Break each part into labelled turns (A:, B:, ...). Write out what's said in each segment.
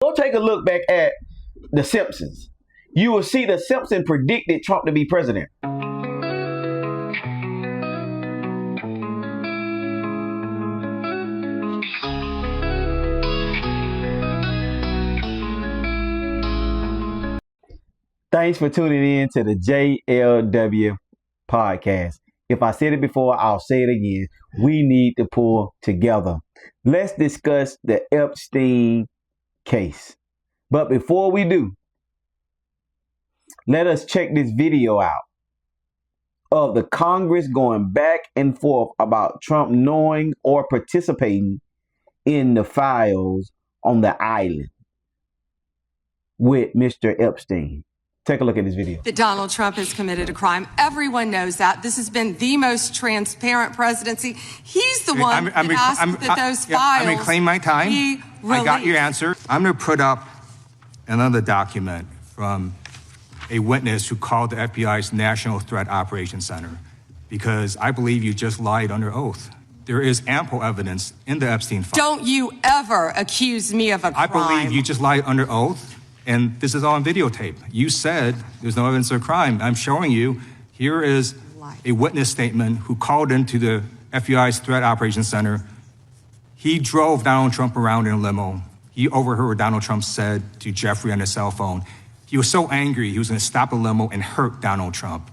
A: Go take a look back at The Simpsons. You will see The Simpsons predicted Trump to be president. Thanks for tuning in to the JLW podcast. If I said it before, I'll say it again. We need to pull together. Let's discuss the Epstein case. But before we do, let us check this video out of the Congress going back and forth about Trump knowing or participating in the files on the island with Mr. Epstein. Take a look at this video.
B: That Donald Trump has committed a crime. Everyone knows that. This has been the most transparent presidency. He's the one that asked that those files.
C: I'm reclaim my time. I got your answer. I'm going to put up another document from a witness who called the FBI's National Threat Operations Center because I believe you just lied under oath. There is ample evidence in the Epstein file.
B: Don't you ever accuse me of a crime.
C: I believe you just lied under oath. And this is all on videotape. You said there's no evidence of a crime. I'm showing you, here is a witness statement who called into the FBI's Threat Operations Center. He drove Donald Trump around in a limo. He overheard what Donald Trump said to Jeffrey on his cell phone. He was so angry, he was gonna stop a limo and hurt Donald Trump.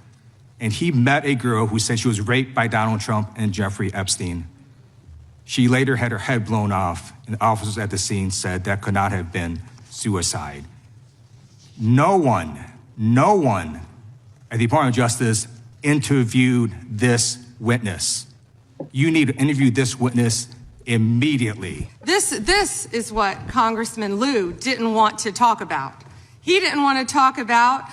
C: And he met a girl who said she was raped by Donald Trump and Jeffrey Epstein. She later had her head blown off, and the officers at the scene said that could not have been suicide. No one at the Department of Justice interviewed this witness. You need to interview this witness immediately.
B: This is what Congressman Lieu didn't want to talk about. He didn't want to talk about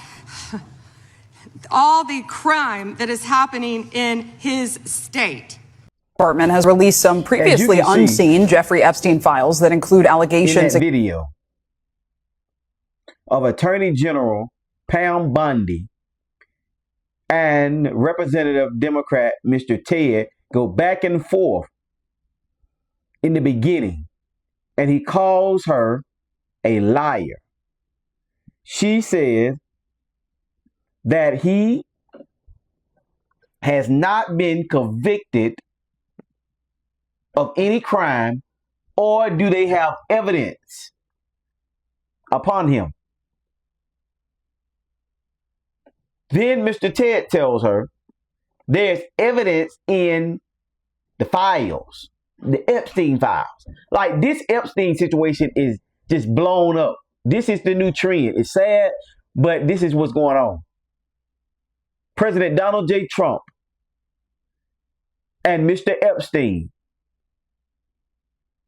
B: all the crime that is happening in his state.
D: Department has released some previously unseen Jeffrey Epstein files that include allegations.
A: In that video of Attorney General Pam Bondi and Representative Democrat Mr. Ted go back and forth in the beginning, and he calls her a liar. She says that he has not been convicted of any crime, or do they have evidence upon him. Then Mr. Ted tells her there's evidence in the files, the Epstein files. Like, this Epstein situation is just blown up. This is the new trend. It's sad, but this is what's going on. President Donald J. Trump and Mr. Epstein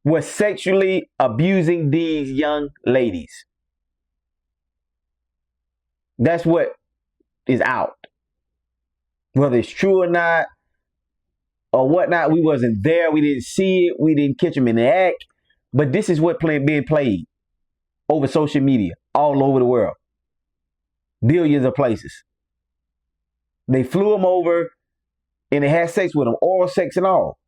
A: were sexually abusing these young ladies. That's what is out. Whether it's true or not, or whatnot, we wasn't there. We didn't see it. We didn't catch them in the act. But this is what being played over social media all over the world. Billions of places. They flew them over and they had sex with them, oral sex and all.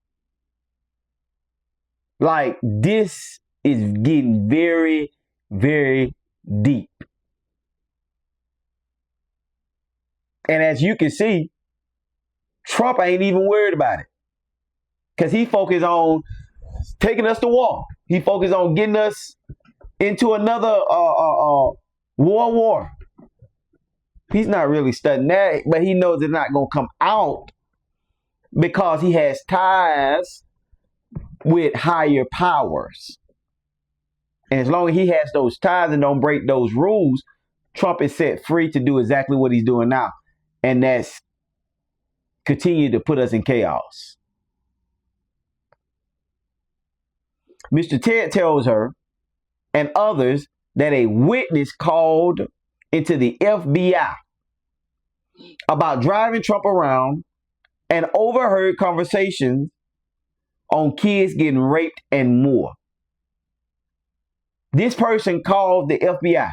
A: Like, this is getting very, very deep. And as you can see, Trump ain't even worried about it. Because he focused on taking us to war. He focused on getting us into another war. He's not really studying that, but he knows it's not going to come out because he has ties with higher powers. And as long as he has those ties and don't break those rules, Trump is set free to do exactly what he's doing now. And that's continue to put us in chaos. Mr. Ted tells her and others that a witness called into the FBI about driving Trump around and overheard conversations on kids getting raped and more. This person called the FBI.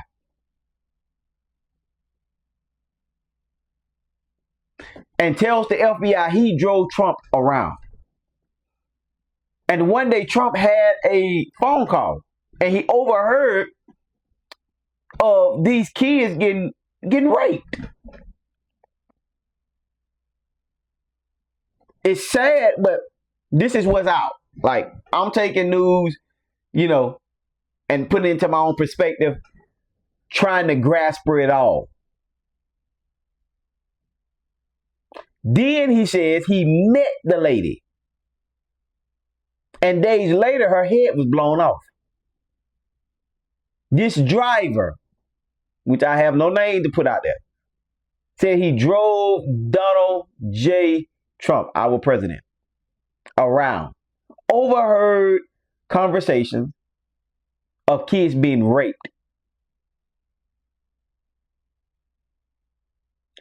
A: And tells the FBI he drove Trump around. And one day Trump had a phone call and he overheard of these kids getting raped. It's sad, but this is what's out. Like, I'm taking news, and putting it into my own perspective, trying to grasp it all. Then he says he met the lady. And days later, her head was blown off. This driver, which I have no name to put out there, said he drove Donald J. Trump, our president, around. Overheard conversations of kids being raped.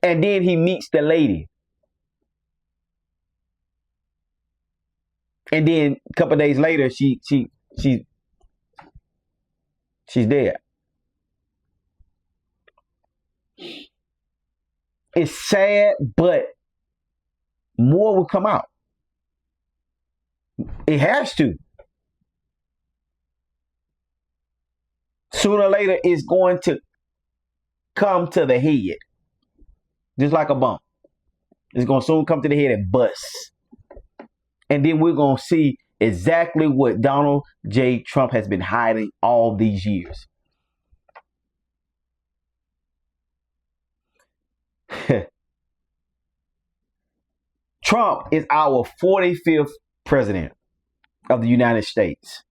A: And then he meets the lady. And then a couple of days later, she's dead. It's sad, but more will come out. It has to. Sooner or later, it's going to come to the head. Just like a bump. It's going to soon come to the head and bust. And then we're going to see exactly what Donald J. Trump has been hiding all these years. Trump is our 45th president of the United States.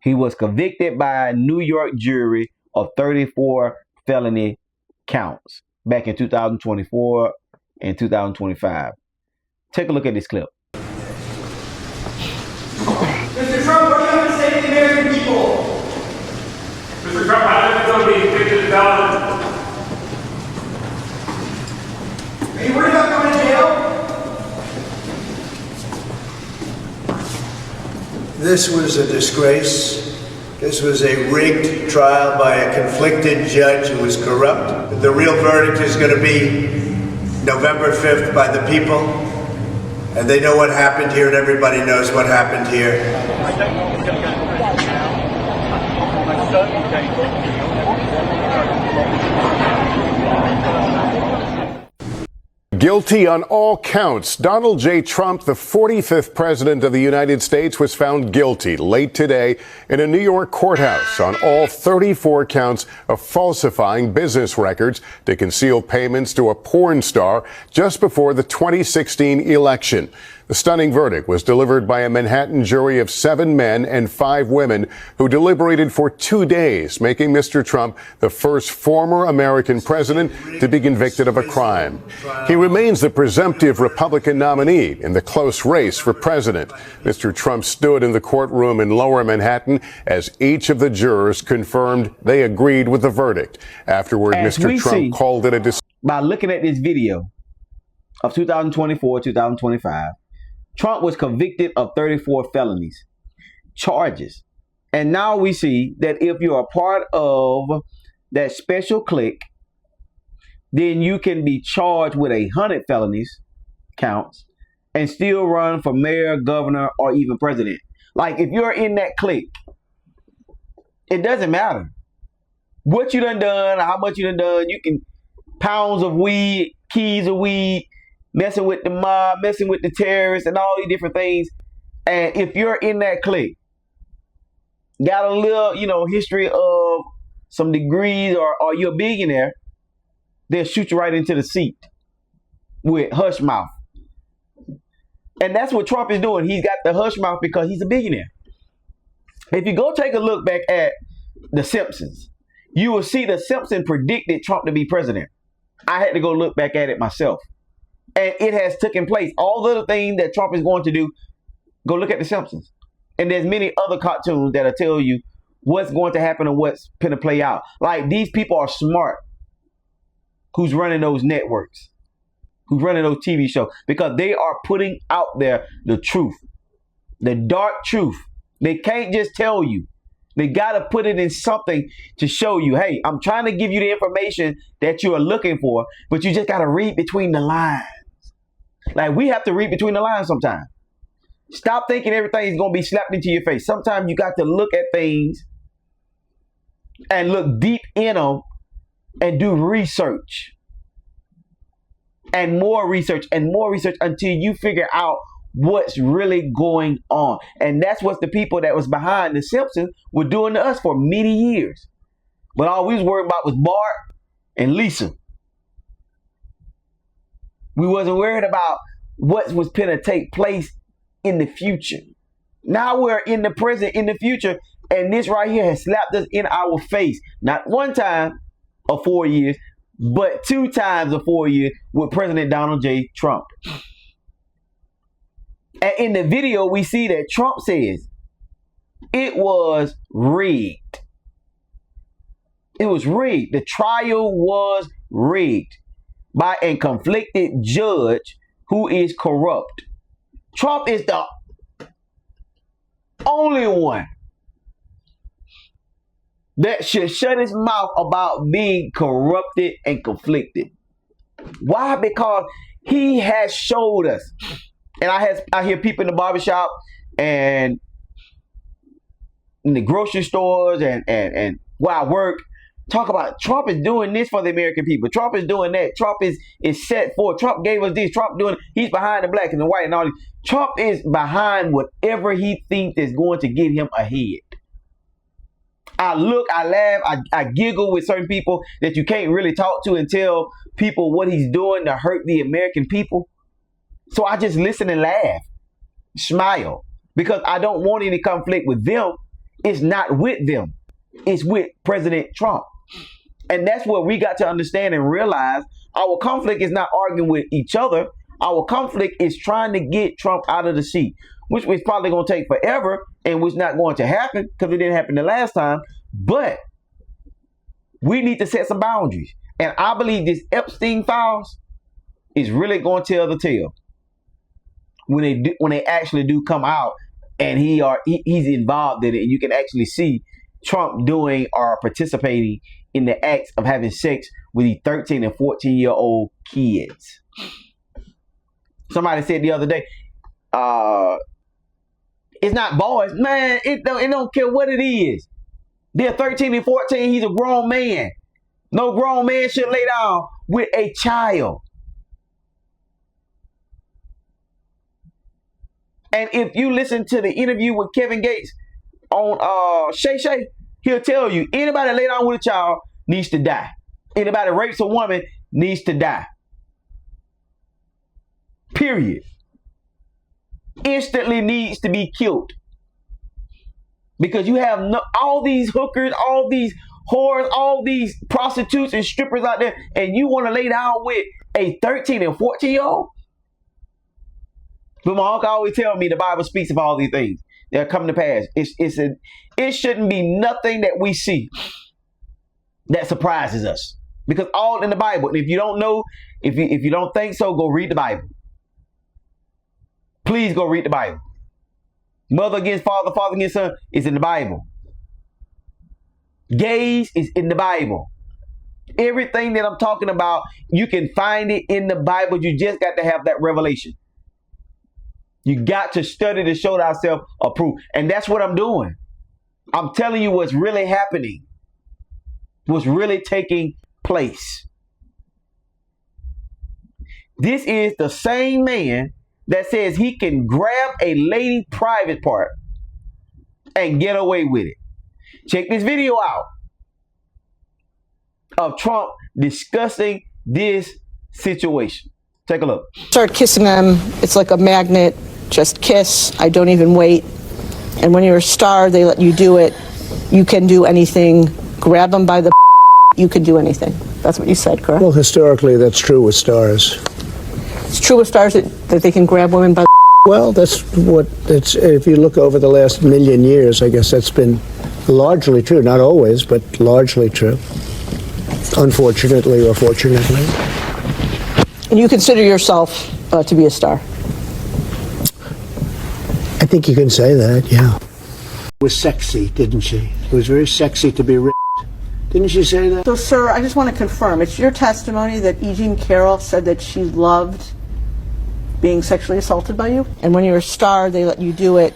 A: He was convicted by a New York jury of 34 felony counts back in 2024 and 2025. Take a look at this clip.
E: Mr. Trump, what do you have to say to the American people?
F: Mr. Trump, how did it go to be convicted of felony?
E: Are you worried about going to jail?
G: This was a disgrace. This was a rigged trial by a conflicted judge who was corrupt. The real verdict is going to be November 5th by the people. And they know what happened here, and everybody knows what happened here.
H: Guilty on all counts. Donald J. Trump, the 45th president of the United States, was found guilty late today in a New York courthouse on all 34 counts of falsifying business records to conceal payments to a porn star just before the 2016 election. The stunning verdict was delivered by a Manhattan jury of 7 men and 5 women who deliberated for 2 days, making Mr. Trump the first former American president to be convicted of a crime. He remains the presumptive Republican nominee in the close race for president. Mr. Trump stood in the courtroom in Lower Manhattan as each of the jurors confirmed they agreed with the verdict. Afterward, Mr. Trump called it a
A: by looking at this video of 2024, 2025, Trump was convicted of 34 felonies, charges. And now we see that if you're a part of that special clique, then you can be charged with 100 felonies counts and still run for mayor, governor, or even president. Like, if you're in that clique, it doesn't matter what you done, how much you done. You can pounds of weed, keys of weed, messing with the mob, messing with the terrorists, and all these different things. And if you're in that clique, got a little, history of some degrees, or you're a billionaire, they'll shoot you right into the seat with hush mouth. And that's what Trump is doing. He's got the hush mouth because he's a billionaire. If you go take a look back at The Simpsons, you will see The Simpsons predicted Trump to be president. I had to go look back at it myself. And it has taken place. All the things that Trump is going to do, go look at The Simpsons. And there's many other cartoons that'll tell you what's going to happen and what's going to play out. Like, these people are smart who's running those networks, who's running those TV shows, because they are putting out there the truth, the dark truth. They can't just tell you. They got to put it in something to show you, hey, I'm trying to give you the information that you are looking for, but you just got to read between the lines. Like, we have to read between the lines sometimes. Stop thinking everything is going to be slapped into your face. Sometimes you got to look at things and look deep in them and do research and more research and more research until you figure out what's really going on. And that's what the people that was behind the Simpsons were doing to us for many years. But all we was worried about was Bart and Lisa. We wasn't worried about what was going to take place in the future. Now we're in the present, in the future, and this right here has slapped us in our face. Not one time of 4 years, but 2 times of 4 years with President Donald J. Trump. And in the video, we see that Trump says it was rigged. It was rigged. The trial was rigged by a conflicted judge who is corrupt. Trump is the only one that should shut his mouth about being corrupted and conflicted. Why? Because he has showed us. And I hear people in the barbershop and in the grocery stores and where I work talk about Trump is doing this for the American people. Trump is doing that. Trump is set for. Trump gave us this. Trump doing. He's behind the black and the white and all this. Trump is behind whatever he thinks is going to get him ahead. I look, I laugh, I giggle with certain people that you can't really talk to and tell people what he's doing to hurt the American people. So I just listen and laugh, smile, because I don't want any conflict with them. It's not with them. It's with President Trump. And that's what we got to understand and realize. Our conflict is not arguing with each other. Our conflict is trying to get Trump out of the seat, which is probably going to take forever and which not going to happen because it didn't happen the last time. But we need to set some boundaries. And I believe this Epstein files is really going to tell the tale when they actually do come out and he's involved in it. And you can actually see Trump doing or participating in the acts of having sex with these 13 and 14-year-old kids. Somebody said the other day, it's not boys. Man, it don't care what it is. They're 13 and 14. He's a grown man. No grown man should lay down with a child. And if you listen to the interview with Kevin Gates on Shay, he'll tell you anybody that lay down with a child needs to die. Anybody that rapes a woman needs to die. Period. Instantly needs to be killed. Because you have all these hookers, all these whores, all these prostitutes and strippers out there, and you want to lay down with a 13 and 14-year-old? But my uncle always tell me the Bible speaks of all these things. They'll come to pass. It shouldn't be nothing that we see that surprises us. Because all in the Bible. And if you don't know, if you don't think so, go read the Bible. Please go read the Bible. Mother against father, father against son is in the Bible. Gays is in the Bible. Everything that I'm talking about, you can find it in the Bible. You just got to have that revelation. You got to study to show thyself approved. And that's what I'm doing. I'm telling you what's really happening. What's really taking place. This is the same man that says he can grab a lady private part and get away with it. Check this video out of Trump discussing this situation. Take a look.
I: Start kissing them. It's like a magnet. Just kiss. I don't even wait. And when you're a star, they let you do it. You can do anything. Grab them by the you can do anything. That's what you said, correct?
J: Well, historically, that's true with stars.
I: It's true with stars that they can grab women by the
J: Well, that's what it's. If you look over the last million years, I guess that's been largely true. Not always, but largely true. Unfortunately or fortunately.
I: And you consider yourself to be a star?
J: I think you can say that, yeah. It was sexy, didn't she? It was very sexy to be ripped. Didn't she say that?
I: So, sir, I just want to confirm. It's your testimony that E. Jean Carroll said that she loved being sexually assaulted by you? And when you're a star, they let you do it.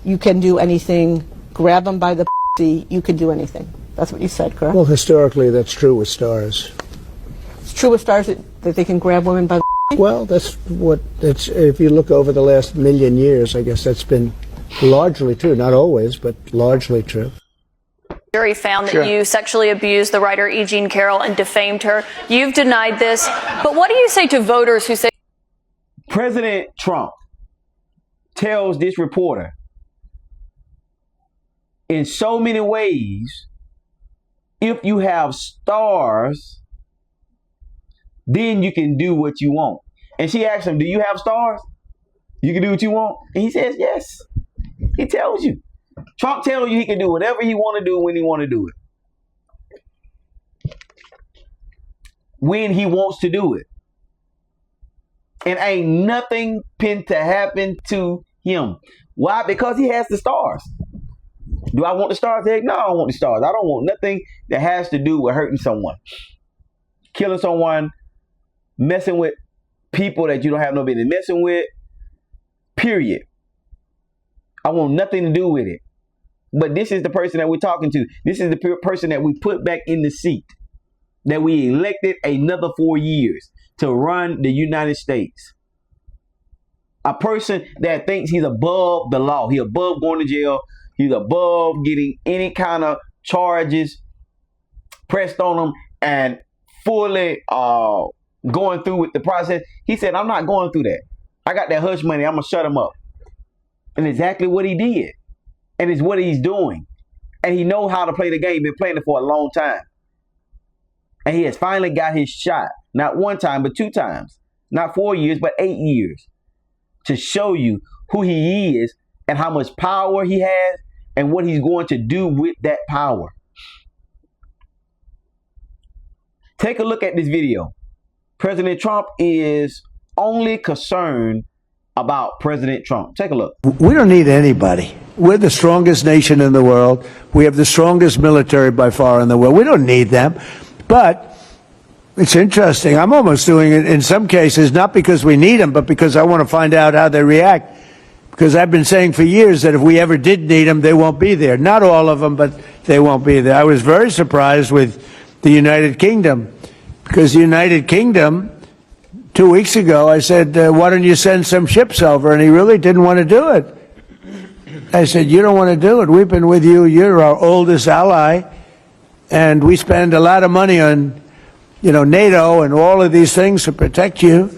I: You can do anything. Grab them by the you can do anything. That's what you said, correct?
J: Well, historically, that's true with stars.
I: It's true with stars that they can grab women by the
J: Well, that's what it's. If you look over the last million years, I guess that's been largely true. Not always, but largely true.
K: Jury found that you sexually abused the writer E. Jean Carroll and defamed her. You've denied this, but what do you say to voters who say
A: President Trump tells this reporter in so many ways, if you have stars, then you can do what you want. And she asked him, do you have stars? You can do what you want? And he says, yes. He tells you. Trump tells you he can do whatever he want to do when he want to do it. When he wants to do it. And ain't nothing pinned to happen to him. Why? Because he has the stars. Do I want the stars? No, I don't want the stars. I don't want nothing that has to do with hurting someone, killing someone, messing with people that you don't have no business messing with. Period. I want nothing to do with it. But this is the person that we're talking to. This is the person that we put back in the seat, that we elected another 4 years to run the United States. A person that thinks he's above the law. He's above going to jail. He's above getting any kind of charges pressed on him and fully going through with the process. He said, I'm not going through that. I got that hush money. I'm going to shut him up. And exactly what he did. And it's what he's doing. And he knows how to play the game. Been playing it for a long time. And he has finally got his shot. Not one time, but 2 times. Not 4 years, but 8 years. To show you who he is and how much power he has and what he's going to do with that power. Take a look at this video. President Trump is only concerned about President Trump. Take a look.
J: We don't need anybody. We're the strongest nation in the world. We have the strongest military by far in the world. We don't need them. But it's interesting. I'm almost doing it in some cases, not because we need them, but because I want to find out how they react. Because I've been saying for years that if we ever did need them, they won't be there. Not all of them, but they won't be there. I was very surprised with the United Kingdom. Because the United Kingdom, 2 weeks ago, I said, why don't you send some ships over? And he really didn't want to do it. I said, you don't want to do it. We've been with you. You're our oldest ally. And we spend a lot of money on, NATO and all of these things to protect you.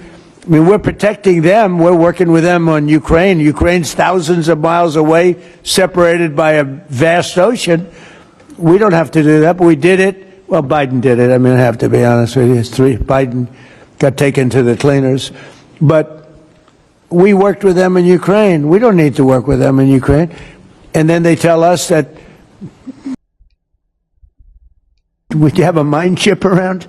J: I mean, we're protecting them. We're working with them on Ukraine. Ukraine's thousands of miles away, separated by a vast ocean. We don't have to do that, but we did it. Well, Biden did it. I mean, I have to be honest with you. Biden got taken to the cleaners. But we worked with them in Ukraine. We don't need to work with them in Ukraine. And then they tell us that we have a mine ship around,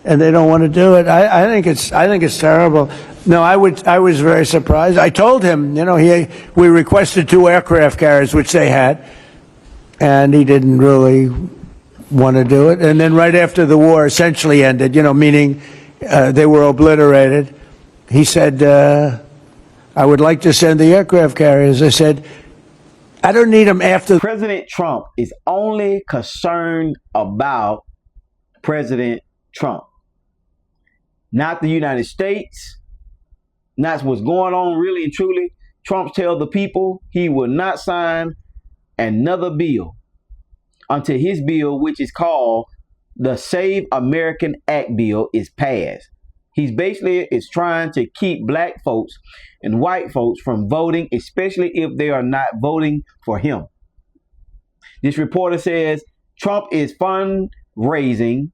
J: and they don't want to do it. I think it's terrible. No, I was very surprised. I told him, we requested 2 aircraft carriers, which they had, and he didn't really want to do it. And then right after the war essentially ended, meaning they were obliterated, he said, I would like to send the aircraft carriers. I said, I don't need them after.
A: President Trump is only concerned about President Trump. Not the United States. Not what's going on really and truly. Trump tells the people he will not sign another bill until his bill, which is called the Save American Act bill, is passed. He's basically trying to keep black folks and white folks from voting, especially if they are not voting for him. This reporter says Trump is fundraising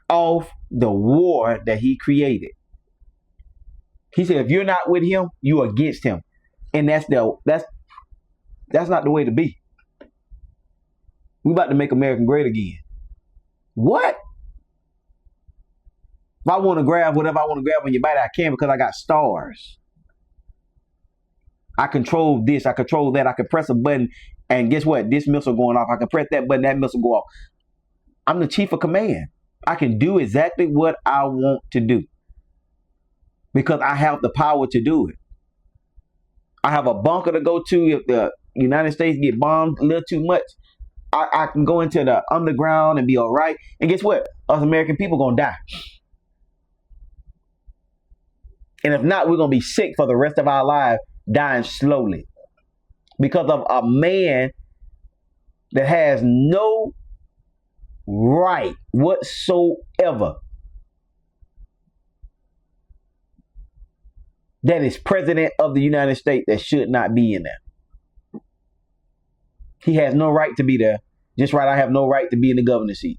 A: off the war that he created. He said, if you're not with him, you're against him. And that's not the way to be. We're about to make America great again. What? If I want to grab whatever I want to grab on your body, I can because I got stars. I control this, I control that. I can press a button and guess what? This missile going off. I can press that button, that missile go off. I'm the chief of command. I can do exactly what I want to do because I have the power to do it. I have a bunker to go to if the United States get bombed a little too much. I can go into the underground and be all right. And guess what? Us American people gonna die. And if not, we're gonna be sick for the rest of our lives, dying slowly. Because of a man that has no right whatsoever that is president of the United States that should not be in there. He has no right to be there. Just right, I have no right to be in the governor's seat.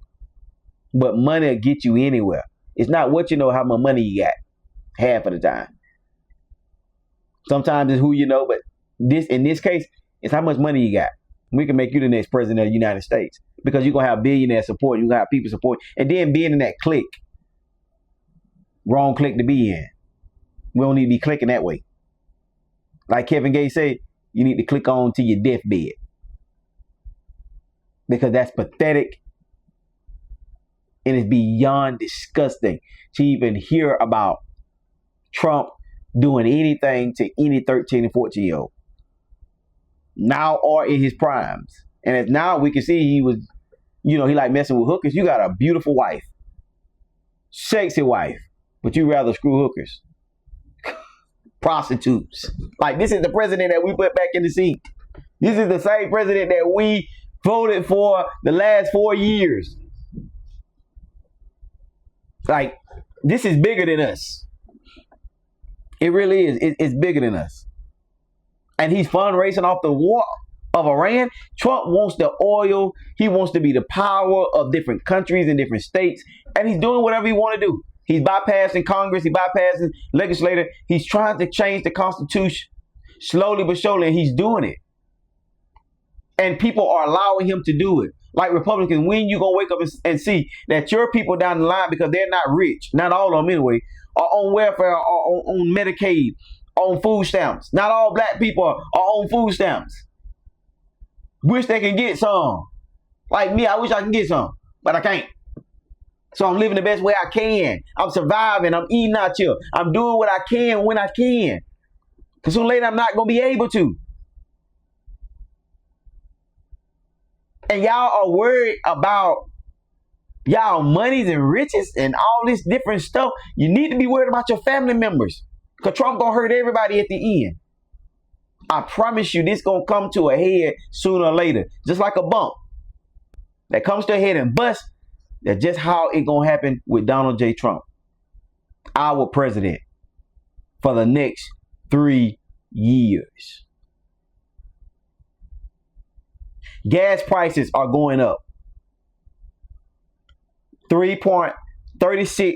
A: But money will get you anywhere. It's not what you know, how much money you got. Half of the time. Sometimes it's who you know, but in this case, it's how much money you got. We can make you the next president of the United States because you're going to have billionaire support. You're going to have people support. And then being in that clique. Wrong clique to be in. We don't need to be clicking that way. Like Kevin Gates said, you need to click on to your deathbed. Because that's pathetic. And it's beyond disgusting to even hear about Trump doing anything to any 13 and 14-year-old. Now or in his primes. And as now we can see he was, he like messing with hookers. You got a beautiful wife. Sexy wife. But you rather screw hookers. Prostitutes. Like, this is the president that we put back in the seat. This is the same president that we voted for the last 4 years. Like, this is bigger than us. It really is. It's bigger than us. And he's fundraising off the war of Iran. Trump wants the oil. He wants to be the power of different countries and different states. And he's doing whatever he want to do. He's bypassing Congress. He's bypassing legislature. He's trying to change the Constitution slowly but surely, and he's doing it. And people are allowing him to do it. Like Republicans, when you gonna wake up and see that your people down the line, because they're not rich, not all of them anyway, are on welfare, are on Medicaid, on food stamps. Not all black people are on food stamps. Wish they can get some. Like me, I wish I can get some, but I can't. So I'm living the best way I can. I'm surviving. I'm eating out here. I'm doing what I can when I can. Because sooner or later, I'm not going to be able to. And y'all are worried about y'all monies and riches and all this different stuff. You need to be worried about your family members. Because Trump going to hurt everybody at the end. I promise you, this going to come to a head sooner or later. Just like a bump that comes to a head and bust. That's just how it gonna happen with Donald J. Trump, our president, for the next 3 years. Gas prices are going up. 3.36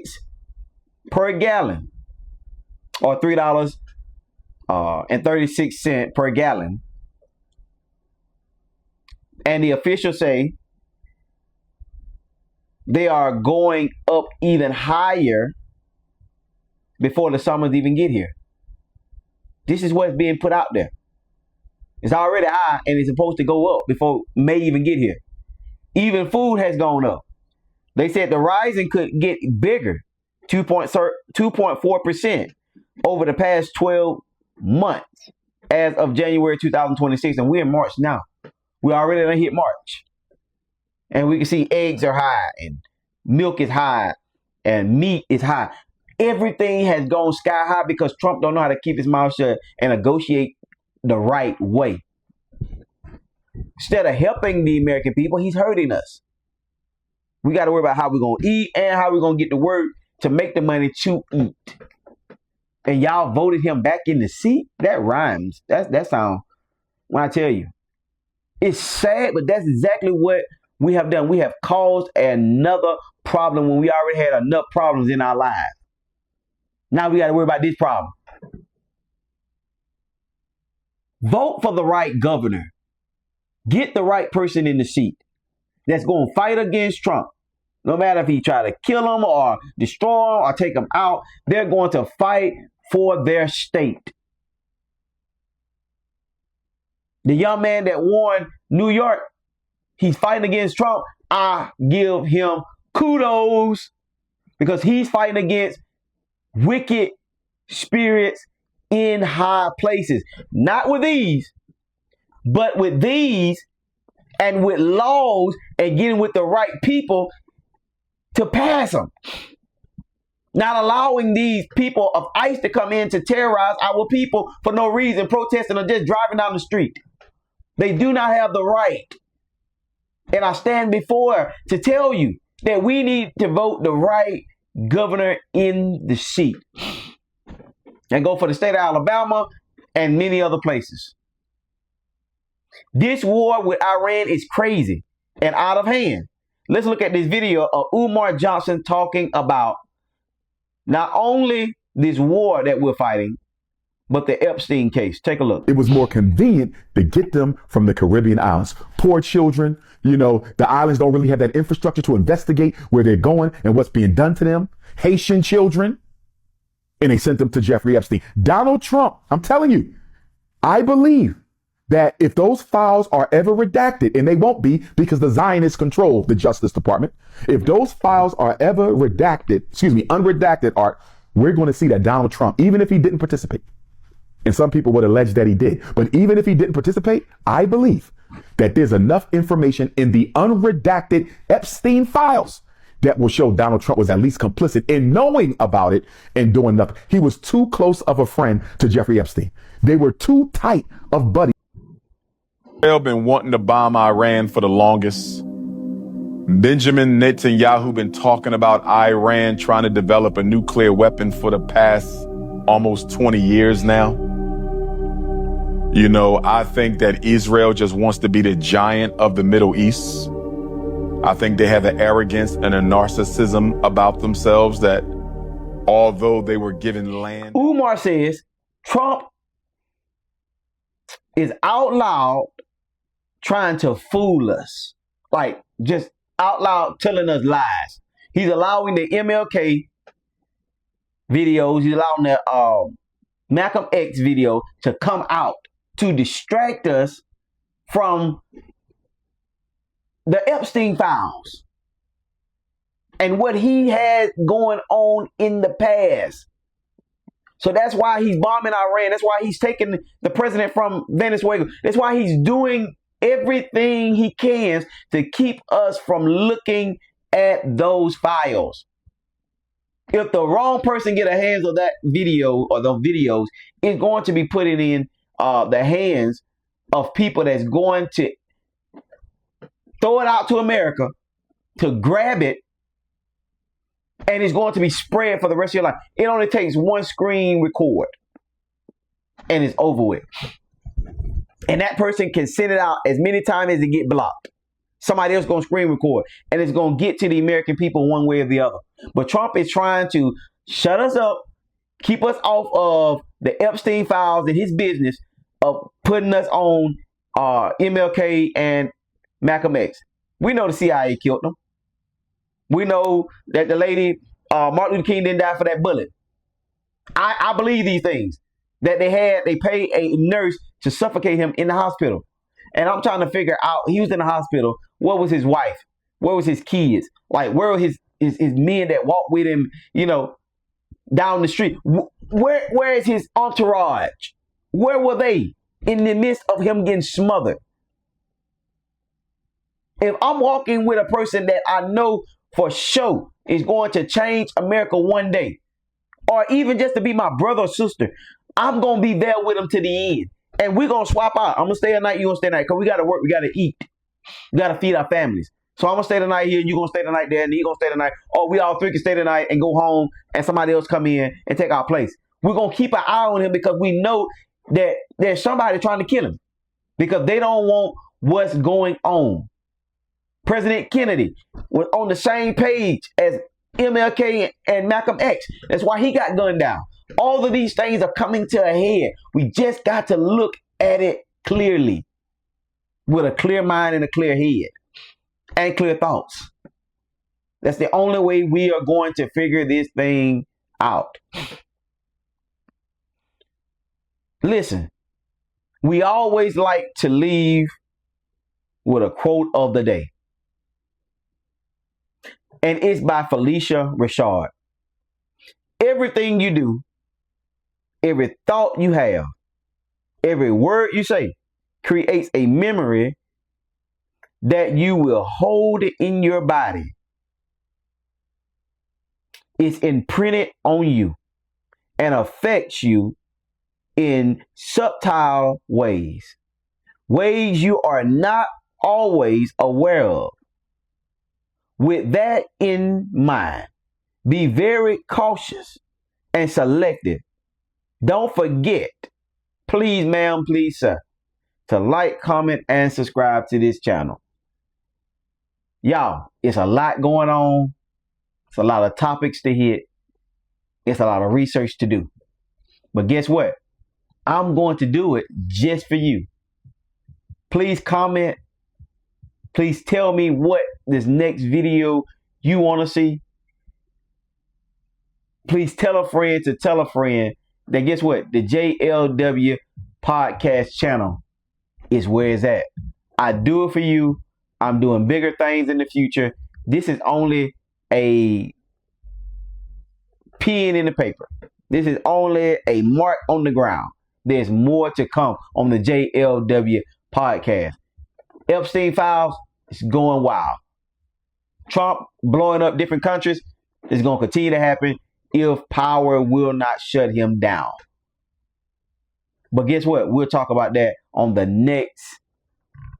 A: per gallon, or $3.36 per gallon. And the officials say they are going up even higher before the summers even get here. This is what's being put out there. It's already high and it's supposed to go up before May even get here. Even food has gone up. They said the rising could get bigger, 2.4% over the past 12 months as of January 2026. And we're in March now. We already done hit March. And we can see eggs are high and milk is high and meat is high. Everything has gone sky high because Trump don't know how to keep his mouth shut and negotiate the right way. Instead of helping the American people, he's hurting us. We got to worry about how we're going to eat and how we're going to get to work to make the money to eat. And y'all voted him back in the seat? That rhymes. That sound, when I tell you. It's sad, but that's exactly what we have done. We have caused another problem when we already had enough problems in our lives. Now we got to worry about this problem. Vote for the right governor. Get the right person in the seat that's going to fight against Trump. No matter if he try to kill him or destroy him or take him out, they're going to fight for their state. The young man that won New York, he's fighting against Trump. I give him kudos because he's fighting against wicked spirits in high places. Not with these, but with these and with laws and getting with the right people to pass them. Not allowing these people of ICE to come in to terrorize our people for no reason, protesting or just driving down the street. They do not have the right. And I stand before to tell you that we need to vote the right governor in the seat and go for the state of Alabama and many other places. This war with Iran is crazy and out of hand. Let's look at this video of Umar Johnson talking about not only this war that we're fighting, but the Epstein case. Take a look.
L: It was more convenient to get them from the Caribbean islands. Poor children, you know, the islands don't really have that infrastructure to investigate where they're going and what's being done to them. Haitian children. And they sent them to Jeffrey Epstein. Donald Trump, I'm telling you, I believe that if those files are ever redacted, and they won't be because the Zionists control the Justice Department, if those files are ever unredacted, Art, we're going to see that Donald Trump, even if he didn't participate, and some people would allege that he did, but even if he didn't participate, I believe that there's enough information in the unredacted Epstein files that will show Donald Trump was at least complicit in knowing about it and doing nothing. He was too close of a friend to Jeffrey Epstein. They were too tight of buddies.
M: Israel been wanting to bomb Iran for the longest. Benjamin Netanyahu been talking about Iran trying to develop a nuclear weapon for the past almost 20 years now. You know, I think that Israel just wants to be the giant of the Middle East. I think they have an arrogance and a narcissism about themselves that although they were given land.
A: Umar says Trump is out loud trying to fool us, like just out loud telling us lies. He's allowing the MLK videos, he's allowing the Malcolm X video to come out to distract us from the Epstein files and what he had going on in the past. So that's why he's bombing Iran. That's why he's taking the president from Venezuela. That's why he's doing everything he can to keep us from looking at those files. If the wrong person get a hands of that video or those videos, it's going to be put in the hands of people that's going to throw it out to America to grab it, and it's going to be spread for the rest of your life. It only takes one screen record and it's over with. And that person can send it out as many times as it get blocked. Somebody else going to screen record and it's going to get to the American people one way or the other. But Trump is trying to shut us up, keep us off of the Epstein files and his business of putting us on MLK and Malcolm X. We know the CIA killed them. We know that the lady, Martin Luther King, didn't die for that bullet. I believe these things. That they paid a nurse to suffocate him in the hospital. And I'm trying to figure out, he was in the hospital, what was his wife? Where was his kids? Like, where were his men that walked with him, you know, down the street? Where is his entourage? Where were they in the midst of him getting smothered? If I'm walking with a person that I know for sure is going to change America one day, or even just to be my brother or sister, I'm going to be there with them to the end. And we're going to swap out. I'm going to stay at night, you're going to stay at night, because we got to work, we got to eat. We got to feed our families. So I'm going to stay the night here, and you're going to stay the night there, and you're going to stay the night. Or we all three can stay the night and go home, and somebody else come in and take our place. We're going to keep an eye on him because we know that there's somebody trying to kill him because they don't want what's going on. President Kennedy was on the same page as MLK and Malcolm X. That's why he got gunned down. All of these things are coming to a head. We just got to look at it clearly with a clear mind and a clear head and clear thoughts. That's the only way we are going to figure this thing out. Listen, we always like to leave with a quote of the day. And it's by Felicia Rashad. Everything you do, every thought you have, every word you say creates a memory that you will hold in your body is imprinted on you and affects you in subtle ways, ways you are not always aware of. With that in mind, be very cautious and selective. Don't forget, please, ma'am, please, sir, to like, comment, and subscribe to this channel. Y'all, it's a lot going on. It's a lot of topics to hit. It's a lot of research to do. But guess what? I'm going to do it just for you. Please comment. Please tell me what this next video you want to see. Please tell a friend to tell a friend that guess what? The JLW podcast channel is where it's at. I do it for you. I'm doing bigger things in the future. This is only a pen in the paper. This is only a mark on the ground. There's more to come on the JLW podcast. Epstein files is going wild. Trump blowing up different countries is going to continue to happen if power will not shut him down. But guess what? We'll talk about that on the next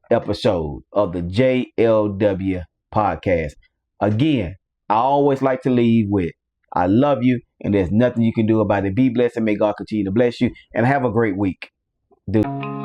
A: episode of the JLW podcast. Again, I always like to leave with, I love you, and there's nothing you can do about it. Be blessed, and may God continue to bless you, and have a great week. Dude.